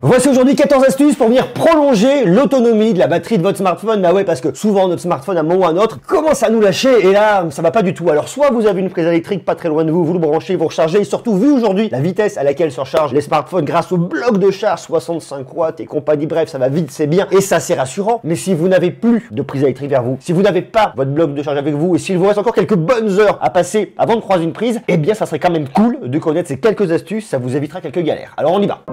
Voici aujourd'hui 14 astuces pour venir prolonger l'autonomie de la batterie de votre smartphone. Bah ouais, parce que souvent notre smartphone à un moment ou à un autre commence à nous lâcher et là ça va pas du tout. Alors soit vous avez une prise électrique pas très loin de vous, vous le branchez, vous rechargez, et surtout vu aujourd'hui la vitesse à laquelle se rechargent les smartphones grâce au bloc de charge 65 watts et compagnie, bref ça va vite, c'est bien et ça c'est rassurant. Mais si vous n'avez plus de prise électrique vers vous, si vous n'avez pas votre bloc de charge avec vous et s'il vous reste encore quelques bonnes heures à passer avant de croiser une prise, eh bien ça serait quand même cool de connaître ces quelques astuces, ça vous évitera quelques galères. Alors on y va.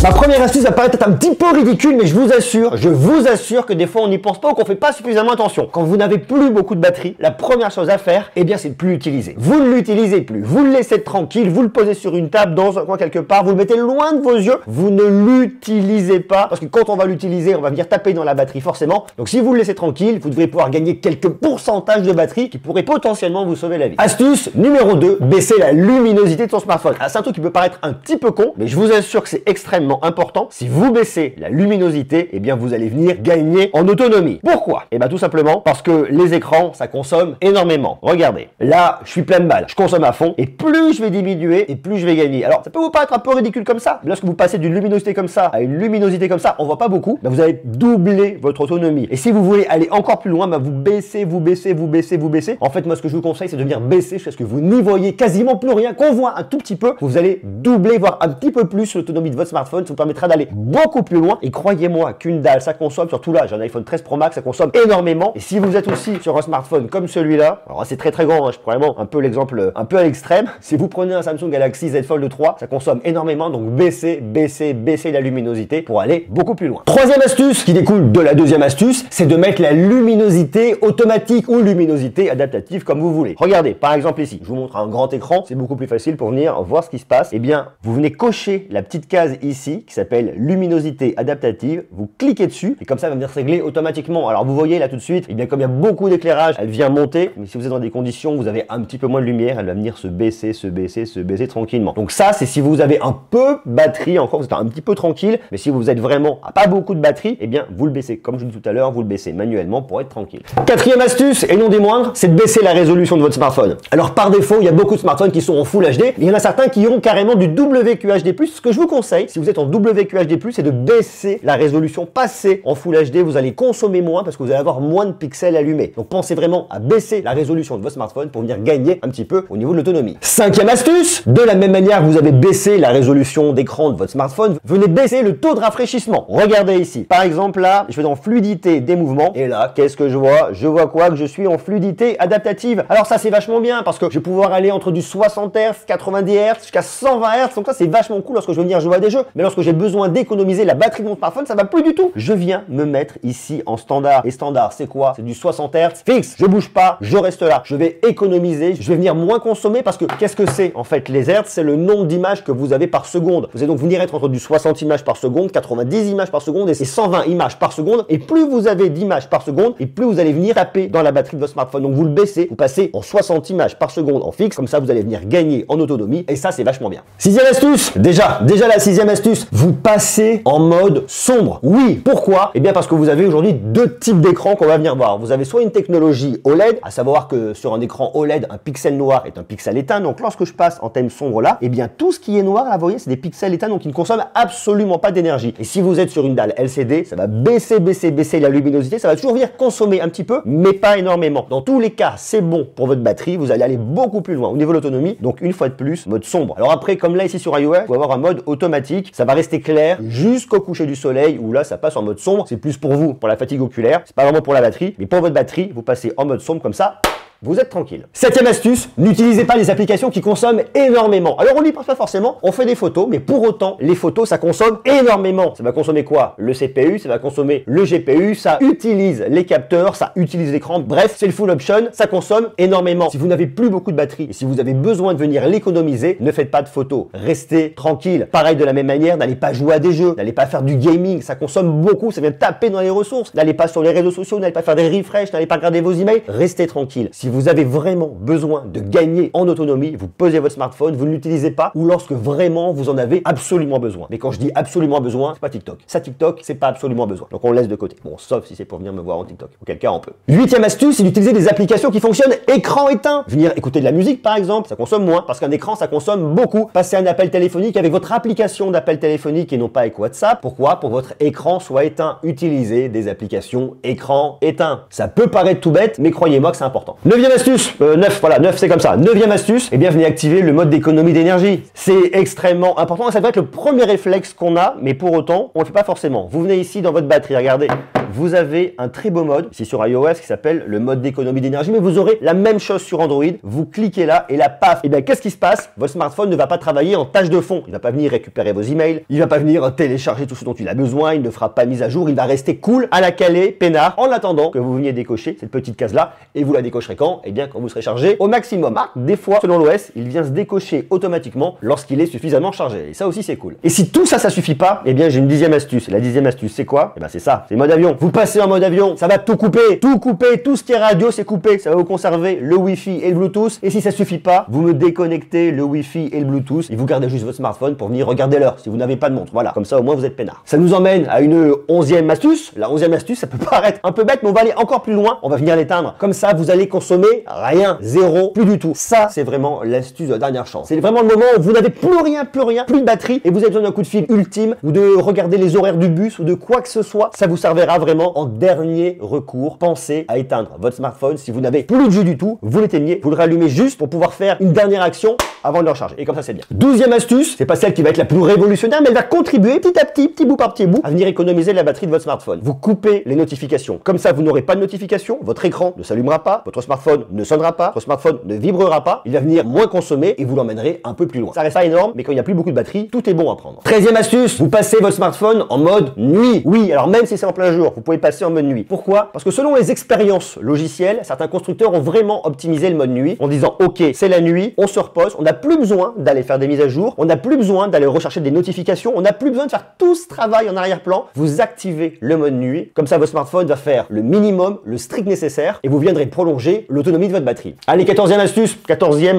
Ma première astuce va paraître un petit peu ridicule, mais je vous assure que des fois on n'y pense pas ou qu'on fait pas suffisamment attention. Quand vous n'avez plus beaucoup de batterie, la première chose à faire, eh bien c'est de plus l'utiliser. Vous ne l'utilisez plus, vous le laissez tranquille, vous le posez sur une table, dans un coin quelque part, vous le mettez loin de vos yeux, vous ne l'utilisez pas, parce que quand on va l'utiliser, on va venir taper dans la batterie forcément. Donc si vous le laissez tranquille, vous devrez pouvoir gagner quelques pourcentages de batterie qui pourraient potentiellement vous sauver la vie. Astuce numéro 2, baisser la luminosité de son smartphone. C'est un truc qui peut paraître un petit peu con, mais je vous assure que c'est extrêmement important. Si vous baissez la luminosité, eh bien vous allez venir gagner en autonomie. Pourquoi? Eh bien tout simplement parce que les écrans, ça consomme énormément. Regardez, là je suis plein de balles, je consomme à fond et plus je vais diminuer et plus je vais gagner. Alors ça peut vous paraître un peu ridicule comme ça, mais lorsque vous passez d'une luminosité comme ça à une luminosité comme ça, on voit pas beaucoup, ben, vous allez doubler votre autonomie. Et si vous voulez aller encore plus loin, ben, vous baissez. En fait moi ce que je vous conseille c'est de venir baisser jusqu'à ce que vous n'y voyez quasiment plus rien, qu'on voit un tout petit peu, vous allez doubler voire un petit peu plus l'autonomie de votre smartphone, ça vous permettra d'aller beaucoup plus loin. Et croyez-moi qu'une dalle ça consomme, surtout là j'ai un iPhone 13 Pro Max, ça consomme énormément. Et si vous êtes aussi sur un smartphone comme celui-là, alors c'est très grand, hein, je prends vraiment un peu l'exemple un peu à l'extrême, si vous prenez un Samsung Galaxy Z Fold 3, ça consomme énormément, donc baissez la luminosité pour aller beaucoup plus loin. Troisième astuce qui découle de la deuxième astuce, c'est de mettre la luminosité automatique ou luminosité adaptative comme vous voulez. Regardez par exemple ici, je vous montre un grand écran, c'est beaucoup plus facile pour venir voir ce qui se passe. Eh bien vous venez cocher la petite case ici qui s'appelle luminosité adaptative, vous cliquez dessus et comme ça elle va venir se régler automatiquement. Alors vous voyez là tout de suite, et bien comme il y a beaucoup d'éclairage, elle vient monter, mais si vous êtes dans des conditions où vous avez un petit peu moins de lumière, elle va venir se baisser tranquillement. Donc ça c'est si vous avez un peu de batterie, encore vous êtes un petit peu tranquille, mais si vous êtes vraiment à pas beaucoup de batterie, et bien vous le baissez, comme je vous dis tout à l'heure, vous le baissez manuellement pour être tranquille. Quatrième astuce, et non des moindres, c'est de baisser la résolution de votre smartphone. Alors par défaut, il y a beaucoup de smartphones qui sont en Full HD, il y en a certains qui ont carrément du WQHD+. Ce que je vous conseille, si vous êtes en WQHD+, c'est de baisser la résolution, passer en Full HD, vous allez consommer moins parce que vous allez avoir moins de pixels allumés. Donc pensez vraiment à baisser la résolution de votre smartphone pour venir gagner un petit peu au niveau de l'autonomie. Cinquième astuce, de la même manière que vous avez baissé la résolution d'écran de votre smartphone, venez baisser le taux de rafraîchissement. Regardez ici, par exemple là, je vais dans fluidité des mouvements et là, qu'est-ce que je vois? Je vois quoi? Que je suis en fluidité adaptative. Alors ça c'est vachement bien parce que je vais pouvoir aller entre du 60 Hz, 90 Hz jusqu'à 120 Hz, donc ça c'est vachement cool lorsque je veux venir jouer à des jeux. Mais lorsque j'ai besoin d'économiser la batterie de mon smartphone, ça va plus du tout. Je viens me mettre ici en standard. Et standard, c'est quoi? C'est du 60 Hz fixe. Je bouge pas, je reste là. Je vais économiser, je vais venir moins consommer parce que qu'est-ce que c'est? En fait, les Hertz, c'est le nombre d'images que vous avez par seconde. Vous allez donc venir être entre du 60 images par seconde, 90 images par seconde et 120 images par seconde. Et plus vous avez d'images par seconde, et plus vous allez venir taper dans la batterie de votre smartphone. Donc vous le baissez, vous passez en 60 images par seconde en fixe. Comme ça, vous allez venir gagner en autonomie. Et ça, c'est vachement bien. Sixième astuce, déjà la sixième astuce, vous passez en mode sombre. Oui, pourquoi? Eh bien parce que vous avez aujourd'hui deux types d'écrans qu'on va venir voir. Vous avez soit une technologie OLED, à savoir que sur un écran OLED, un pixel noir est un pixel éteint. Donc lorsque je passe en thème sombre là, eh bien tout ce qui est noir, là, vous voyez, c'est des pixels éteints, donc qui ne consomment absolument pas d'énergie. Et si vous êtes sur une dalle LCD, ça va baisser la luminosité, ça va toujours venir consommer un petit peu, mais pas énormément. Dans tous les cas, c'est bon pour votre batterie, vous allez aller beaucoup plus loin au niveau de l'autonomie. Donc une fois de plus, mode sombre. Alors après, comme là ici sur iOS, vous allez avoir un mode automatique, ça va rester clair jusqu'au coucher du soleil où là ça passe en mode sombre. C'est plus pour vous, pour la fatigue oculaire, c'est pas vraiment pour la batterie, mais pour votre batterie, vous passez en mode sombre comme ça. Vous êtes tranquille. Septième astuce, n'utilisez pas les applications qui consomment énormément. Alors on n'y pense pas forcément, on fait des photos, mais pour autant, les photos, ça consomme énormément. Ça va consommer quoi? Le CPU, ça va consommer le GPU, ça utilise les capteurs, ça utilise l'écran. Bref, c'est le full option, ça consomme énormément. Si vous n'avez plus beaucoup de batterie et si vous avez besoin de venir l'économiser, ne faites pas de photos. Restez tranquille. Pareil de la même manière, n'allez pas jouer à des jeux, n'allez pas faire du gaming, ça consomme beaucoup, ça vient taper dans les ressources. N'allez pas sur les réseaux sociaux, n'allez pas faire des refresh, n'allez pas regarder vos emails. Restez tranquille. Si vous avez vraiment besoin de gagner en autonomie, vous posez votre smartphone, vous ne l'utilisez pas ou lorsque vraiment vous en avez absolument besoin. Mais quand je dis absolument besoin, c'est pas TikTok. Ça, TikTok, c'est pas absolument besoin. Donc on le laisse de côté. Bon, sauf si c'est pour venir me voir en TikTok. Auquel cas, on peut. 8e astuce, c'est d'utiliser des applications qui fonctionnent écran éteint. Venir écouter de la musique, par exemple, ça consomme moins parce qu'un écran, ça consomme beaucoup. Passer un appel téléphonique avec votre application d'appel téléphonique et non pas avec WhatsApp. Pourquoi? Pour votre écran soit éteint. Utilisez des applications écran éteint. Ça peut paraître tout bête, mais croyez-moi que c'est important. 9e astuce, 9, voilà, 9 c'est comme ça. 9e astuce, eh bien venez activer le mode d'économie d'énergie. C'est extrêmement important et ça doit être le premier réflexe qu'on a, mais pour autant, on ne le fait pas forcément. Vous venez ici dans votre batterie, regardez. Vous avez un très beau mode, ici sur iOS, qui s'appelle le mode d'économie d'énergie, mais vous aurez la même chose sur Android. Vous cliquez là et là, paf, et bien qu'est-ce qui se passe? Votre smartphone ne va pas travailler en tâche de fond. Il ne va pas venir récupérer vos emails, il ne va pas venir télécharger tout ce dont il a besoin, il ne fera pas mise à jour, il va rester cool, à la calée, peinard, en attendant que vous veniez décocher cette petite case-là, et vous la décocherez quand? Eh bien quand vous serez chargé au maximum. Ah, des fois, selon l'OS, il vient se décocher automatiquement lorsqu'il est suffisamment chargé. Et ça aussi, c'est cool. Et si tout ça, ça suffit pas, eh bien j'ai une 10e astuce. Et la 10e astuce, c'est quoi? Eh bien c'est ça, c'est mode avion. Vous passez en mode avion, ça va tout couper, tout ce qui est radio, c'est coupé. Ça va vous conserver le Wi-Fi et le Bluetooth. Et si ça suffit pas, vous me déconnectez le Wi-Fi et le Bluetooth et vous gardez juste votre smartphone pour venir regarder l'heure si vous n'avez pas de montre. Voilà, comme ça au moins vous êtes peinard. Ça nous emmène à une 11e astuce. La 11e astuce, ça peut paraître un peu bête, mais on va aller encore plus loin. On va venir l'éteindre. Comme ça, vous allez consommer rien, zéro, plus du tout. Ça, c'est vraiment l'astuce de la dernière chance. C'est vraiment le moment où vous n'avez plus rien, plus de batterie et vous avez besoin d'un coup de fil ultime ou de regarder les horaires du bus ou de quoi que ce soit. Ça vous servira vraiment en dernier recours. Pensez à éteindre votre smartphone. Si vous n'avez plus de jus du tout, vous l'éteignez, vous le rallumez juste pour pouvoir faire une dernière action avant de le recharger. Et comme ça, c'est bien. 12e astuce, c'est pas celle qui va être la plus révolutionnaire, mais elle va contribuer petit à petit, petit bout par petit bout, à venir économiser la batterie de votre smartphone. Vous coupez les notifications. Comme ça, vous n'aurez pas de notification, votre écran ne s'allumera pas, votre smartphone ne sonnera pas, votre smartphone ne vibrera pas, il va venir moins consommer et vous l'emmènerez un peu plus loin. Ça reste pas énorme, mais quand il n'y a plus beaucoup de batterie, tout est bon à prendre. 13e astuce, vous passez votre smartphone en mode nuit. Oui, alors même si c'est en plein jour, vous pouvez passer en mode nuit. Pourquoi? Parce que selon les expériences logicielles, certains constructeurs ont vraiment optimisé le mode nuit en disant ok, c'est la nuit, on se repose, on n'a plus besoin d'aller faire des mises à jour, on n'a plus besoin d'aller rechercher des notifications, on n'a plus besoin de faire tout ce travail en arrière-plan. Vous activez le mode nuit, comme ça votre smartphone va faire le minimum, le strict nécessaire et vous viendrez prolonger l'autonomie de votre batterie. Allez, 14e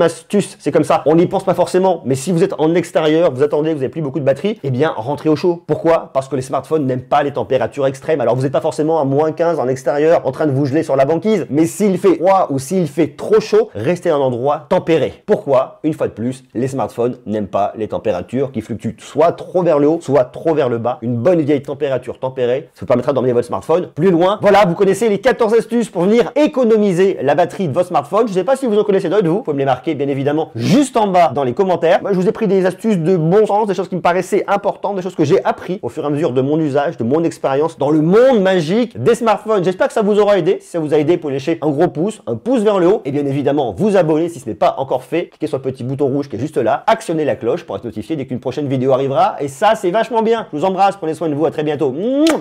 astuce, c'est comme ça. On n'y pense pas forcément, mais si vous êtes en extérieur, vous attendez, vous n'avez plus beaucoup de batterie, eh bien rentrez au chaud. Pourquoi? Parce que les smartphones n'aiment pas les températures extrêmes. Alors vous n'êtes pas forcément à -15 en extérieur en train de vous geler sur la banquise, mais s'il fait froid ou s'il fait trop chaud, restez dans un endroit tempéré. Pourquoi? Une fois de plus, les smartphones n'aiment pas les températures qui fluctuent soit trop vers le haut, soit trop vers le bas. Une bonne vieille température tempérée, ça vous permettra d'emmener votre smartphone plus loin. Voilà, vous connaissez les 14 astuces pour venir économiser la batterie de votre smartphone. Je ne sais pas si vous en connaissez d'autres, vous pouvez me les marquer bien évidemment juste en bas dans les commentaires. Moi, je vous ai pris des astuces de bon sens, des choses qui me paraissaient importantes, des choses que j'ai appris au fur et à mesure de mon usage, de mon expérience dans le monde magique des smartphones. J'espère que ça vous aura aidé. Si ça vous a aidé, vous pouvez lâcher un gros pouce, un pouce vers le haut et bien évidemment vous abonner si ce n'est pas encore fait. Cliquez sur le petit bouton rouge qui est juste là, actionnez la cloche pour être notifié dès qu'une prochaine vidéo arrivera et ça c'est vachement bien. Je vous embrasse, prenez soin de vous, à très bientôt.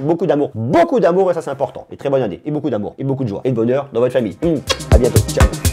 Beaucoup d'amour et ça c'est important. Et très bonne année et beaucoup d'amour et beaucoup de joie et de bonheur dans votre famille. À bientôt, ciao.